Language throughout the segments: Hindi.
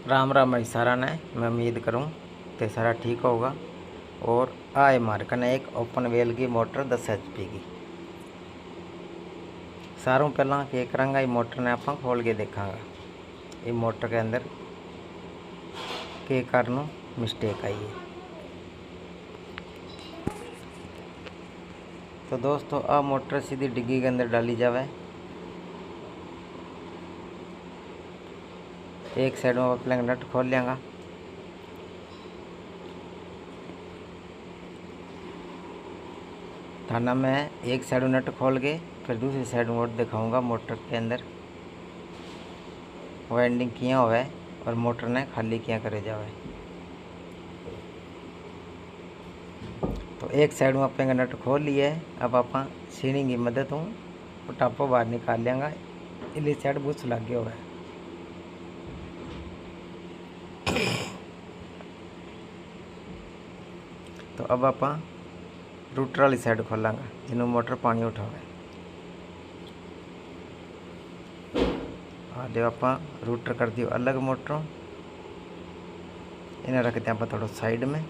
राम राम भाई सारा ने मैं उम्मीद करूँ तो सारा ठीक होगा। और आए हमारे कने एक ओपन वेल की मोटर 10 HP की। सारों पहला क्या करांगा, ये मोटर ने आप खोल के देखांगा ये मोटर के अंदर के कारण मिस्टेक आई है। तो दोस्तों आ मोटर सीधी डिग्गी के अंदर डाली जावे। एक साइड में अपने नट खोल लेंगा। थाना में एक साइड नट खोल के फिर दूसरी साइड में दिखाऊंगा मोटर के अंदर वाइंडिंग किया हुआ है और मोटर ने खाली किया करे जावे। तो एक साइड में अपने नट खोल लिए। अब आप सीढ़ी की मदद हूँ टापो बाहर निकाल लेंगे। इली साइड बुश लग गया हुआ है। तो अब आप रूटर वाली साइड खोलेंगे जिन्हों मोटर पानी उठावे। हाँ जो आप रूटर कर दियो अलग मोटरों, इन्हें रखते हैं आप थोड़ा साइड में।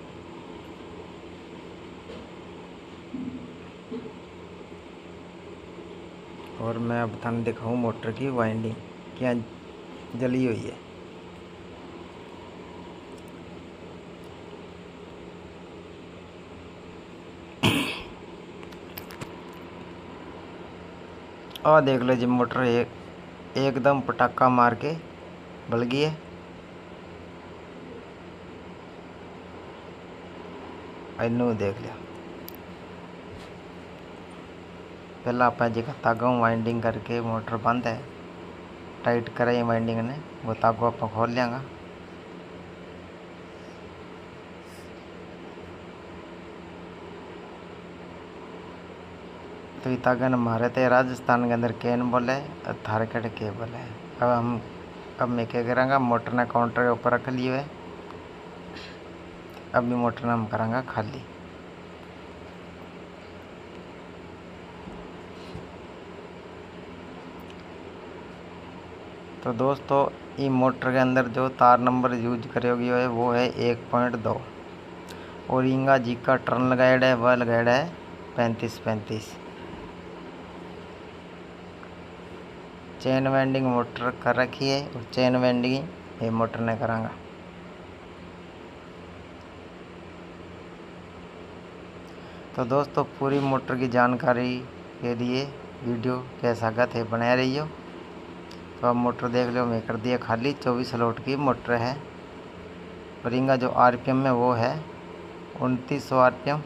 और मैं अब थाने दिखाऊँ मोटर की वाइंडिंग क्या जली हुई है। आ देख लो जी मोटर एकदम पटाखा मार के बल गई है। इनू देख लिया। पहला आप जी का तागा वाइंडिंग करके मोटर बंद है टाइट करे वाइंडिंग ने, वो तागो आप खोल लेंगे। तो ये तागा ने मारे थे राजस्थान के अंदर केन बोले और थारकड़ के बोले। अब मैं क्या करूँगा, मोटर ने काउंटर के ऊपर रख लिए है। अब ये मोटर हम करांगा खाली। तो दोस्तों ये मोटर के अंदर जो तार नंबर यूज करोगी वो है 1.2 और इंगा जी का टर्न लगाया है वह लगाया है 35-35। चेन वेंडिंग मोटर कर रखी है और चेन वेंडिंग ये मोटर ने करांगा। तो दोस्तों पूरी मोटर की जानकारी के लिए वीडियो कैसा गत है बना रही हो। तो अब मोटर देख लो मैं कर दिया खाली। 24 लोट की मोटर है और इनका जो RPM है वो है 2900 RPM।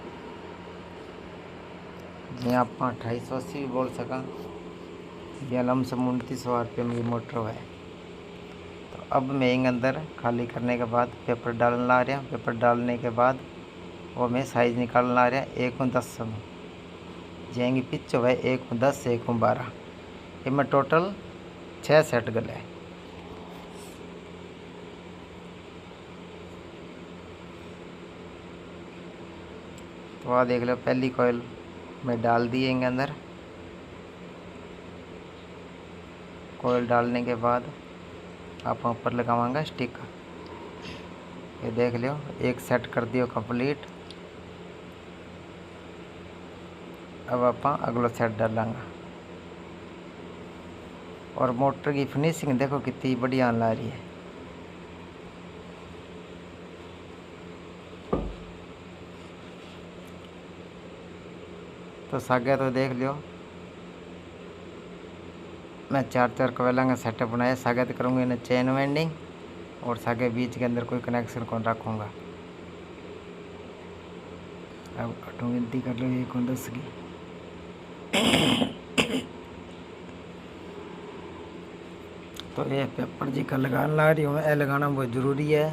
जी आप 2880 भी बोल सका। यह लमसम 2900 RPM की मोटर है। तो अब मैं इनके अंदर खाली करने के बाद पेपर डालने ला रहा। पेपर डालने के बाद वो मैं साइज़ निकालने ला रहा 1/10 में जाएंगी पिच है 1/10 1/12। ये मैं टोटल 6 सेट गले। तो वह देख लो पहली कोयल मैं डाल दी इनके अंदर। कोयल डालने के बाद आप ऊपर लगावांगा स्टिक। ये देख लो एक सेट कर दियो कंप्लीट। अब आप अगला सेट डालेंगे और मोटर की फिनिशिंग देखो कितनी बढ़िया ला रही है। तो सागे तो देख लियो मैं 4 कोयला का सेटअप बनाया। सागे तो करूँगी इन्हें चेन वेंडिंग और सागे बीच के अंदर कोई कनेक्शन कौन रखूँगा। अब अटू गिनती कर लो 1/10 की। तो ये पेपर जी का लगाने ला रही हूँ। ये लगाना बहुत ज़रूरी है,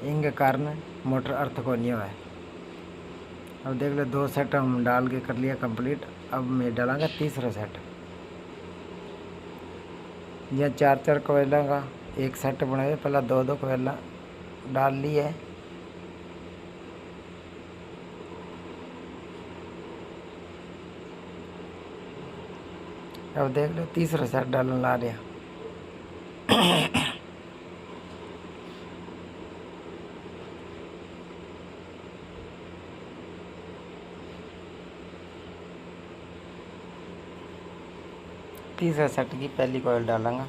इनके कारण मोटर अर्थ को नहीं हुआ है। अब देख लो 2 सेट हम डाल के कर लिया कंप्लीट। अब मैं डालांगा तीसरा सेट। यह 4 कोयला का एक सेट बनाए। पहला 2 कोयला डाल लिए। अब देख लो तीसरा सेट डालने ला रहे। तीसरे सेट की पहली कोयल डालूँगा।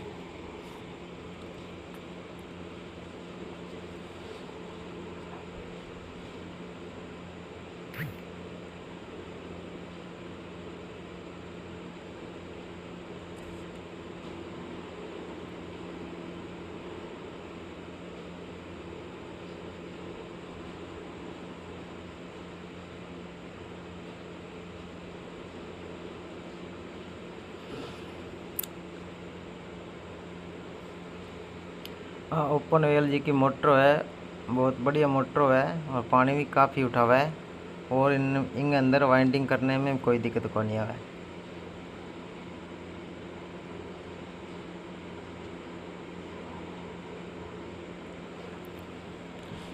हाँ, ओपन एल जी की मोटर है, बहुत बढ़िया मोटर है और पानी भी काफ़ी उठा हुआ है और इन अंदर वाइंडिंग करने में कोई दिक्कत को नहीं है।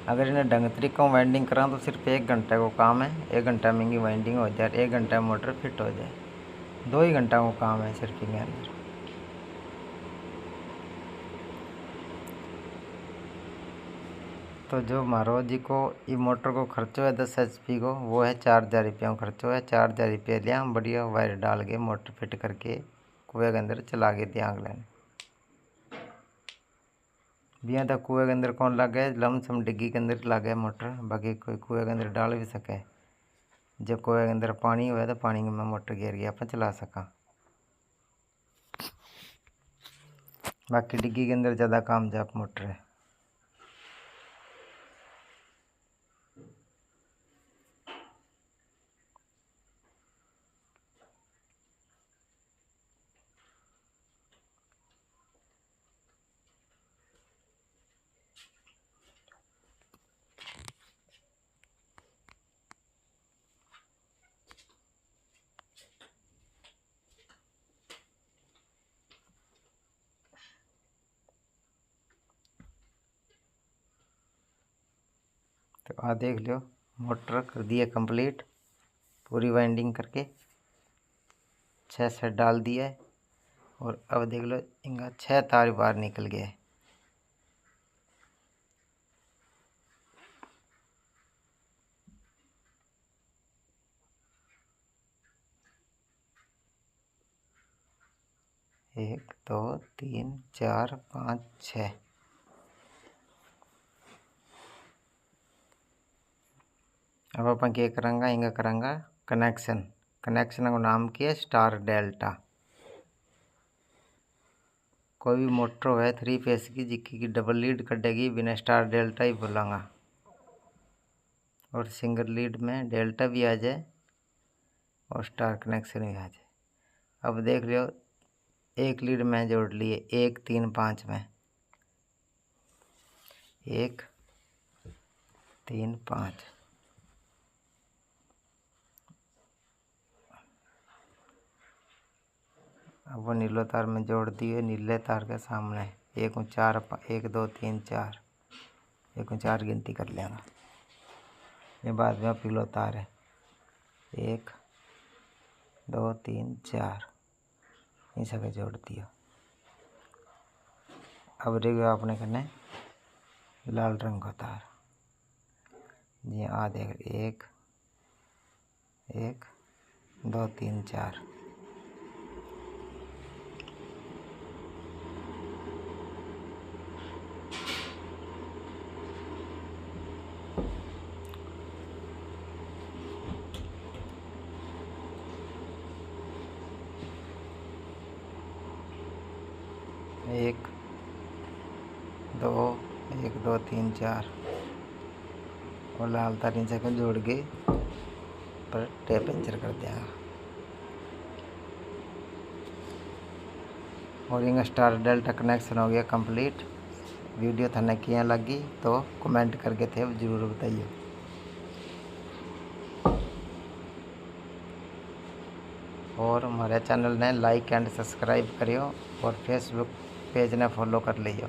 अगर इन्हें ढंग तरीका वाइंडिंग करा तो सिर्फ 1 घंटे को काम है। 1 घंटा में इनकी वाइंडिंग हो जाए, 1 घंटा में मोटर फिट हो जाए। 2 ही घंटा को काम है सिर्फ इनके अंदर। तो जो महाराज जी को ये मोटर को खर्चो है 10 HP को, वो है 4000 रुपया को खर्चो है। 4000 रुपया लिया, बढ़िया वायर डाल के मोटर फिट करके कुएं के अंदर चला के दिया अगले बिया तक कुएं के अंदर कौन लगे, लमसम डिग्गी के अंदर लगे मोटर, बाकी कोई कुएं के अंदर डाल भी सके। जब कुएं के अंदर पानी हुआ तो पानी में मोटर गिर गया अपन चला सका। बाकी डिग्गी के अंदर ज़्यादा कामयाब मोटर है। तो आ देख लो, मोटर कर दिया कंप्लीट, पूरी वाइंडिंग करके 6 सेट डाल दिया है। और अब देख लो इनका 6 तार बाहर निकल गया है। एक, दो, तीन, चार, पाँच, 6। अब अपन क्या करेंगे, इनका करेंगे कनेक्शन। कनेक्शन का नाम किया स्टार डेल्टा। कोई भी मोटर है 3 फेस की जिसकी डबल लीड कटेगी बिना स्टार डेल्टा ही बोलांगा, और सिंगल लीड में डेल्टा भी आ जाए और स्टार कनेक्शन भी आ जाए। अब देख लो, एक लीड में जोड़ लिए 1, 3, 5 में, 1, 3, 5। अब वो नीलो तार में जोड़ दिए, नीले तार के सामने 1, 4, 1, 2, 3, 4, 1, 4 गिनती कर लेंगे। ये बाद में पीलो तार है, 1, 2, 3, 4, इन सब जोड़ दिया। अब रह गया अपने कने लाल रंग का तार जी। आ देख 1, 1, 2, 3, 4। एक, 2, 1, 2, 3, 4 और लाल तार इन सबको जोड़ के पर टेप पंचर कर देंगे। और इनका स्टार डेल्टा कनेक्शन हो गया कंप्लीट। वीडियो थाने किया लगी तो कमेंट करके थे ज़रूर बताइए। और हमारे चैनल ने लाइक एंड सब्सक्राइब करियो और फेसबुक पेज ने फॉलो कर लियो।